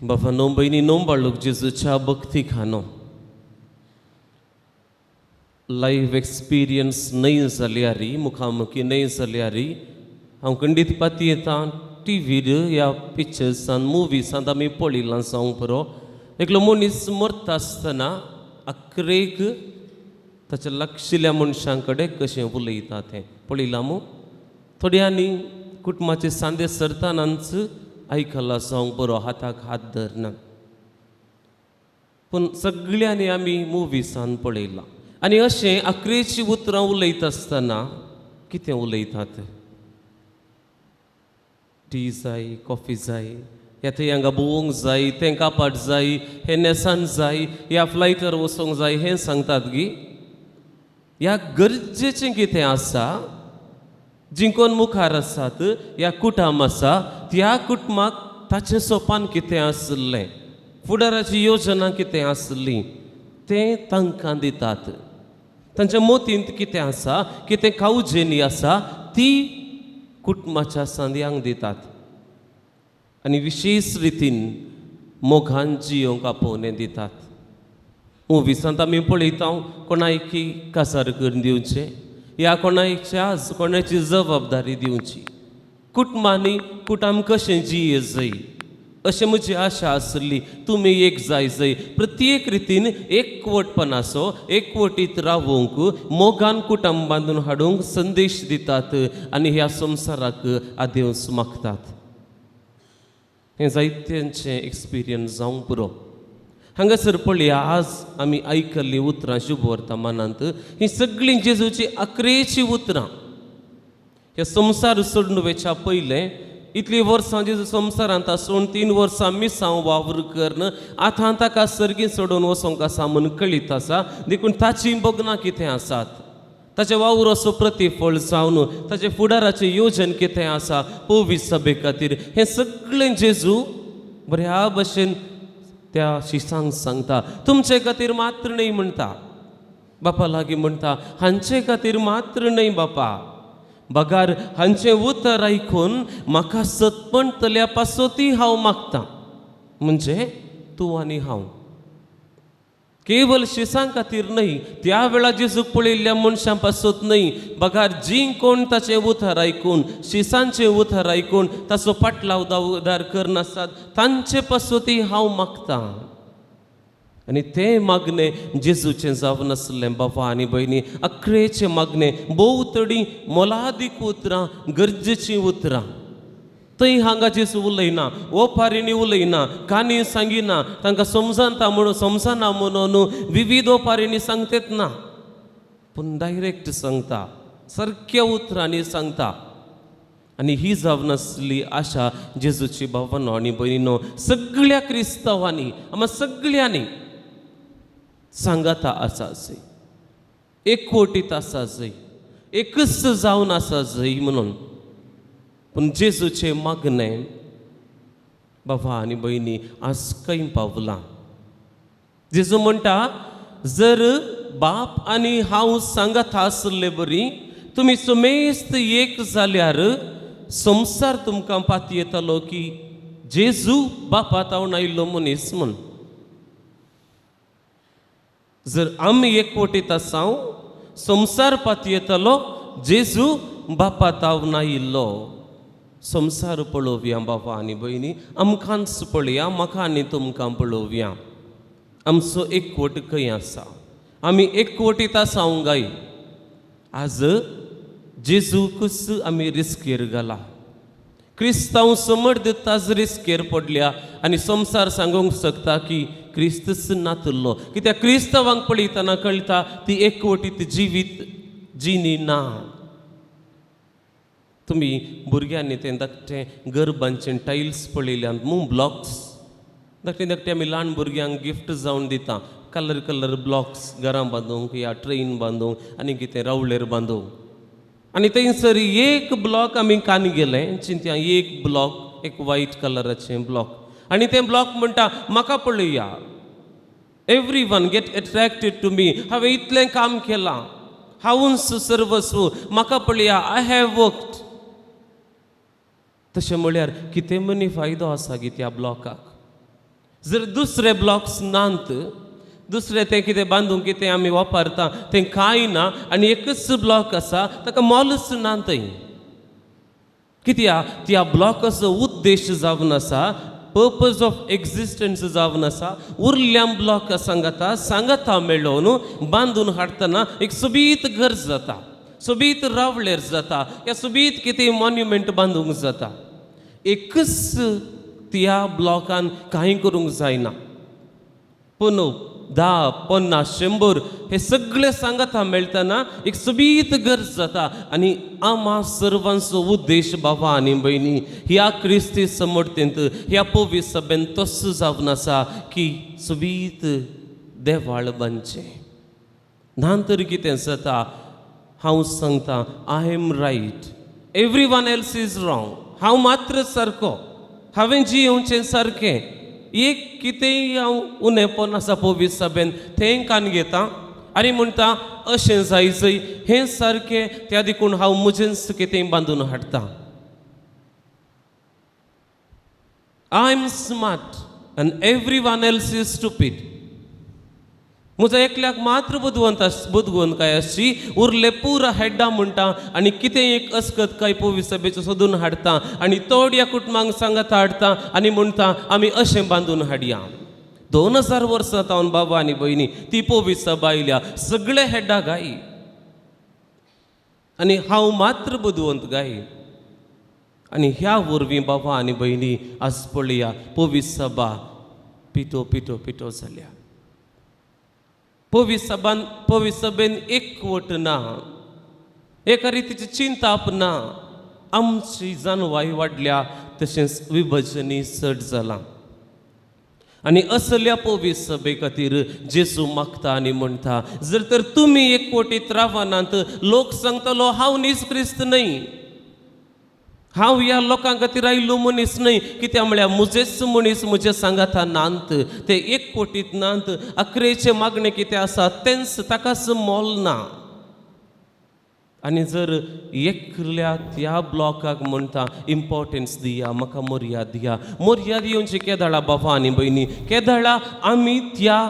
बाबांनो भयणींनो बाळूक जेजूच्या भक्ती खानो live experience नाही जाल्यारी मुखामुखी नाही जाल्यारी हांव खंडीत पाती येता टीव्हीर या पिक्चर्सान मुवीसान आमी पळयलां जावं बरो एकलो मनीस मरता आसतना आख्रेक ताच्या लागशिल्ल्या मनशां कडेन कशें उलयता तें पळयलां मू थोड्यांनी कुटुंबाचे सांदे सरतानाच आयकलां जावं बरो हाताक हात धरना पूण सगळ्यांनी आमी मुवीसान पळयलां आनी अशें आख्रेची उतरां उलयता आसतना कितें उलयतात टी जाय कॉफी जाय ह्या थंय हांगा भोवंक जाय तें कापाट जाय हें नेसान जाय ह्या फ्लायटार वचोंक जाय हें सांगतात गी ह्या गरजेचें कितें आसा जिंकोन मुखार आसात ह्या कुटुंब आसा त्या कुटुंबाक ताचें सोपान कितें आसलें फुडाराची योजना कितें आसली तें तांकां दितात तांच्या मोतींत कितें आसा कितें खावजेनी आसा ती कुटुंबाच्या सांद्यांक दितात आनी विशेश रितीन मोगान जियोंक आपोवणें दितात मुवीसांत आमी पळयता कोणायकी काजार करून दिवचें या कोणाची जबाबदारी दिवची कुटुंबांनी कुटुंब कशें जिये जाय अशें म्हजी आशा आसली तुमी एक जाय प्रत्येक रितीन एकवटपणाचो एकवटीत रावूंक मोगान कुटुंब बांदून हाडूंक संदेश दितात आनी ह्या संवसाराक आदेवस मागतात हें जायत्यांचें एक्सपिरियन्स जावंक पुरो हांगासर पळया आज आमी आयकल्लीं उतरां शुभ वर्तमानांत ही सगळीं जेजूची आख्रेची उतरां हे संवसार सोडून वेच्या पयलें इतलीं वर्सां जेजू संवसारांत आसून 3 वर्सां मिसांव वावर करन आतां ताका सर्गी सोडून वचोंक आसा म्हूण कळीत आसा देखून ताची बगनां कितें आसात ताचे वावराचो प्रतिफळ जावन ताचे फुडाराचें योजन कितें आसा पोवी सभे खातीर हें सगळें जेजू बऱ्या भशेन त्या शिसांक सांगता तुमचे खातीर मात्र न्ही म्हणटा बापा लागीं म्हणटा हांचे खातीर मात्र न्ही बापा बगार हांचें उतर आयकून म्हाका सतपणतल्या पासोती हांव मागतां म्हणजे तूं आनी हांव केवल शिसां खातीर न्ही त्या वेळा जेजूक पळयल्ल्या मनशां पासत न्ही बगार जीं कोण ताचें उतर आयकून शिसांचें उतर आयकून ताचो पाटलाव उदार करनासतात तांचे पासोती हांव मागतां आनी तें मागणें जेजूचें जावन आसलें बाबा आनी भयणी अख्रेचें मागणें भोवतडी मोलादीक उतरां गरजेचीं उतरां थंय हांगा जेजू उलयना ओपारींनी उलयना कानी सांगिना तांकां समजना म्हणून विविध ओपारींनी सांगतेत ना पूण डायरेक्ट सांगता सारक्या उतरांनी सांगता आनी ही जावन आसली आशा जेजूची भावनो आनी भयणीनो सगळ्या क्रिस्तांवांनी आमी सगळ्यांनी सांगाता आसा जाय एकवटीत आसा जाय एकच जावन आसा जाय म्हणून पूण जेजूचें मागणें बाबा आनी भयणी आज खंय पावलां जेजू म्हणटा जर बाप आनी हांव सांगता आसले बरी तुमी सुमेस्त एक जाल्यार संवसार तुमकां पाती येतालो की जेजू बापात हांव आयिल्लो मनीस म्हूण जर आमी एकवटीत आसाव संवसार पाती येतालो जेजू बापात हांव आयिल्लो संवसार पळोवया बाबा आनी भयणी आमकांच पळया म्हाका आनी तुमकां पळोवया आमचो एकवट खंय आसा आमी एकवटीत आसांव गाय आज जेजूकच आमी रिस्केर घाला क्रिस्तांव समर्थ ताज रिस्केर पडल्या आनी संवसार सांगूंक शकता की क्रिस्तच नातुल्लो कित्याक क्रिस्तांवांक पळयतना कळटा ती एकवटीत जिवीत जिनी ना तुमी भुरग्यांनी तें धाकटें घर बांदचें टायल्स पळयल्यात मू ब्लॉक्स धाकटे आमी ल्हान भुरग्यांक गिफ्ट जावन दिता कलर ब्लॉक्स घरां बांदूंक या ट्रेन बांदूंक आनी कितें रावळेर बांदूंक आनी थंयसर एक ब्लॉक आमी कान गेलें चिंत्या एक ब्लॉक एक व्हायट कलराचें ब्लॉक आनी तें ब्लॉक म्हणटा म्हाका पळया everyone get attracted to me हांवें इतलें काम केलां हांवूच सर्वस्व म्हाका पळया आय हॅव वर्कड तशें म्हळ्यार कितें मनी फायदो आसा गी त्या ब्लॉकाक जर दुसरे ब्लॉक्स नांत, दुसरे ते कितें बांदूंक कितें आमी वापरता तें कांय ना, आनी एकच ब्लॉक आसा ताका मोलच ना थंय. कित्याक त्या ब्लॉकाचो उद्देश जावन आसा, पर्पज ऑफ एक्झिस्टन्स जावन आसा, उरल्या ब्लॉक सांगाता मेळोवन बांदून हाडटना एक सोबीत घर जाता, सोबीत रावळेर जाता, या सोबीत कितें मॉन्युमेंट बांदूंक जाता. एकच त्या ब्लॉकान कांय करूंक जायना, पूण 10, 50, 100 हे सगळे सांगाता मेळटना एक सोबीत घर जाता. आनी आम्हा सर्वांचो उद्देश बाबा आनी भयणी ह्या क्रिस्ती समर्थेंत ह्या पवित्र सभेन तसो जावन आसा की सोबीत देवाळ बांदचें. नंतर कितें जाता, हांव सांगता I am right, everyone else is wrong, हांव मात्र सारको, हांवें जियोवचें सारकें. एक कितेंय हांव उणेपण आसा पवित्र सभेन तें कान घेता आनी म्हणटा अशें जायचंय, हें सारकें, त्या देखून हांव म्हजेंच कितेंय बांदून हाडटा. आय एम स्मार्ट आनी एवरीवन एल्स इज स्टुपीड. म्हजो एकल्याक मात्र बुदवंतकाय आसची, उरले पुरा हेड्डा म्हणटा आनी कितें एक अस्कत काय पवित्र सभेचो सोदून हाडटा आनी तोड्या कुटुंबांक सांगाता हाडटा आनी म्हणटा आमी अशें बांदून हाडया. 2000 वर्सां जावन बाबा आनी भयणी ती पवित्र सभा आयल्या, सगळे हेड्डा गायी आनी हांव मात्र बुदवंत गायी. आनी ह्या वरवीं बाबा आनी भयणी आज पळया पवित्र सभा पिटो पिटो पिटो जाल्या. पवित्र सभेन एकवट ना, एका रितीची चिंताप ना, आमची जानवाय वाडल्या तशेंच विभजनय चड जालां. आनी असल्या पवित्र सभे खातीर जेजू मागता आनी म्हणटा, जर तर तुमी एकवटीत रावनात, लोक सांगतलो हांव नीज क्रिस्त न्हय, हांव ह्या लोकां खातीर आयिल्लो मनीस न्हय, कित्याक म्हळ्यार म्हजेच मनीस म्हजे सांगाता नांत, ते एकवटीत नांत. अकरेचे मागणें कितें आसा तेंच ताकाच मोल ना. आनी जर एकल्या त्या ब्लॉकाक म्हणटा इम्पॉर्टन्स दिया, म्हाका मर्याद दिया, मर्याद दिवची केदाळा बाबा आनी भयणी, केदाळा आमी त्या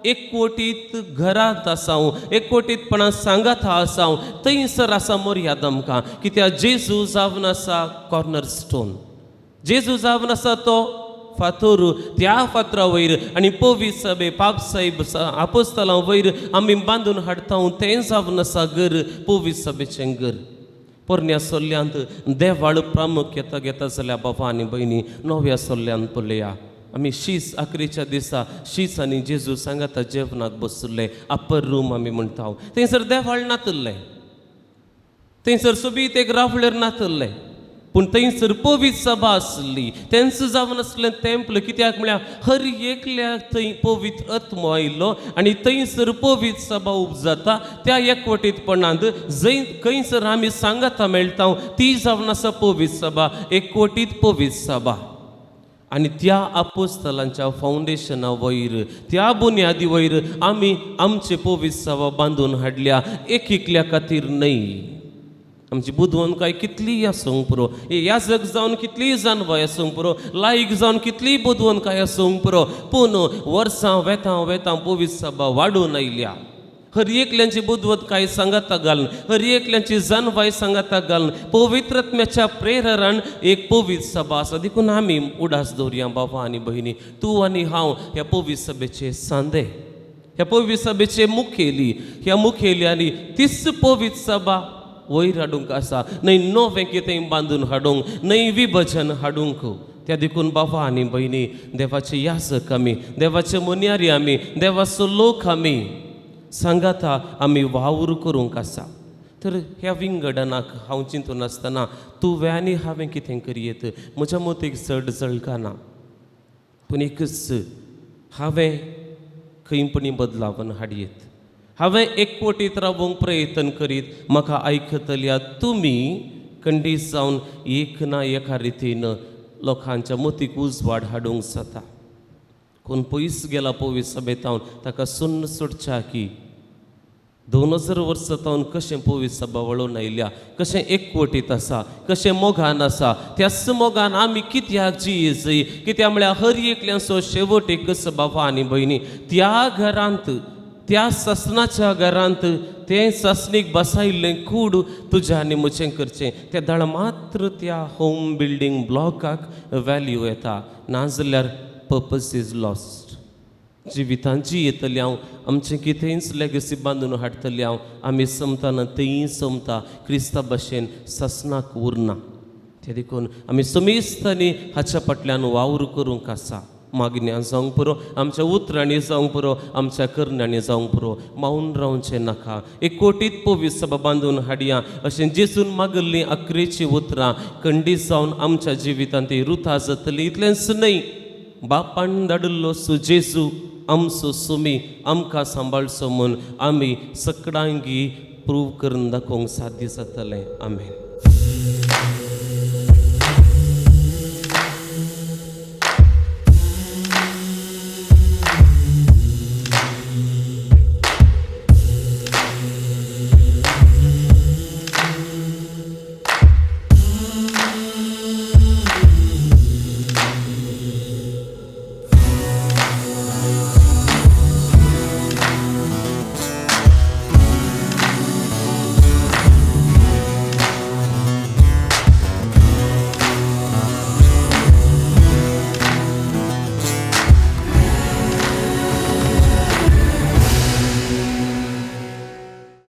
एकवटीत घरांत आसांव, एकवटीतपणान सांगाता आसांव, थंयसर आसा मर्याद आमकां. कित्याक जेजू जावन आसा कॉर्नर स्टोन, जेजू जावन आसा तो फातर, त्या फातरा वयर आनी पवित्र सभे पापसाहेब आपोस्तलां वयर आमी बांदून हाडटा, तें जावन आसा घर, पवित्र सभेचें घर. पोरण्या सोल्ल्यांत देवाळ प्रामुख्यता घेता जाल्यार बाबा आनी भयणी नव्या सोल्ल्यांत पळया, आमी शीस अकरेच्या दिसा शीस आनी जेजू सांगाता जेवणाक बसले, अप्पर रूम आमी म्हणटा, थंयसर देवाळ नातल्लें, थंयसर सोबीत एक रावळेर नातल्लें, पूण थंयसर पवित्र सभा आसली. तेंच जावन आसलें टेंपल, कित्याक म्हळ्यार हर एकल्याक थंय पवित्र आत्मो आयिल्लो आनी थंयसर पवित्र सभा उपजाता. त्या एकवटीतपणांत जंय खंयसर आमी सांगाता मेळटा ती जावन आसा पवित्र सभा, एकवटीत पवित्र सभा. आनी त्या आपोस्तलांच्या फावंडेशना वयर, त्या बुन्यादी वयर आमी आमचे पवित्र सभा बांदून हाडल्या, एकल्या खातीर न्हय. आमची बुदवंतकाय कितलीय आसूंक पुरो, ह्या जग जावन कितलीय जानवाय आसूंक पुरो, लायक जावन कितलीय बुदवंतकाय आसूंक पुरो, पूण वर्सां वेतां पवित्र सभा वाडून आयल्या. हर एकल्यांची बुदवंतकाय सांगाता घालून, हर एकल्यांची जानवाय सांगाता घालून पवित्रात्म्याच्या प्रेरणान एक पवित्र सभा आसा. देखून आमी उडास दवरया बाबा आनी भयणी, तूं आनी हांव ह्या पवित्र सभेचे सांदे, ह्या पवित्र सभेचे मुखेली, ह्या मुखेल्यांनी तीच पवित्र सभा वयर हाडूंक आसा, न्हय नवें कितेंय बांदून हाडूंक, न्हय विभजन हाडूंक. त्या देखून बाबा आनी भयणी देवाचे याजक आमी, देवाचे मन्यारी आमी, देवाचो लोक आमी, सांगाता आमी वावर करूंक आसा. तर ह्या विंगडनाक हांव चिंतून आसतना तुवें आनी हांवें कितें करियेत, म्हज्या मतीक चड जळकाना, पूण एकच, हांवें खंयपणी बदलावन हाडयेत, हांवें एकवटीत रावूंक प्रयत्न करीत. म्हाका आयकतल्या तुमी खंडीत जावन एक ना एका रितीन लोकांच्या मतीक उजवाड हाडूंक जाता. कोण पयस गेला पवित्र सभेतावन ताका सुन्न सोडच्या की 2000 वर्सां तावन कशें पवित्र सभा वळोवन आयल्या, कशें एकवटीत आसा, कशें मोगान आसा. त्याच मोगान आमी कित्याक जियेजय, कित्याक म्हळ्यार हर एकल्यांचो शेवट एकच बाबा आनी भयणी. त्या घरांत, त्या ससनाच्या घरांत तें ससनीक बसायल्लें कूड तुजें आनी म्हजें करचें, तें दळ मात्र त्या होम बिल्डींग ब्लॉकाक वॅल्यू येता. नाजाल्यार पर्पज इज लॉस्ट. जिवितांत जियेतली हांव, आमचें कितेंच लेगसी बांदून हाडटली हांव, आमी समताना तेंय समता, क्रिस्ता भाशेन ससनाक उरना. ते देखून आमी समेस्तांनी हाच्या फाटल्यान वावर करूंक आसा. मागण्या जावंक पुरो, आमच्या उतरांनी जावंक पुरो, आमच्या करण्यांनी जावंक पुरो. मावून रावचें नाका. एक कोटीत पवित्र सभा बांदून हाडया अशें जेजून मागल्लीं अकरेची उतरां खंडीत जावन आमच्या जिवितांत ती रुथा जातली. इतलेंच न्हय, बापान धाडिल्लो जेजू आमचो सुमी आमकां सांबाळचो म्हूण आमी सगळ्यांगी प्रूव करून दाखोवंक साध्य जातलें. आमेन.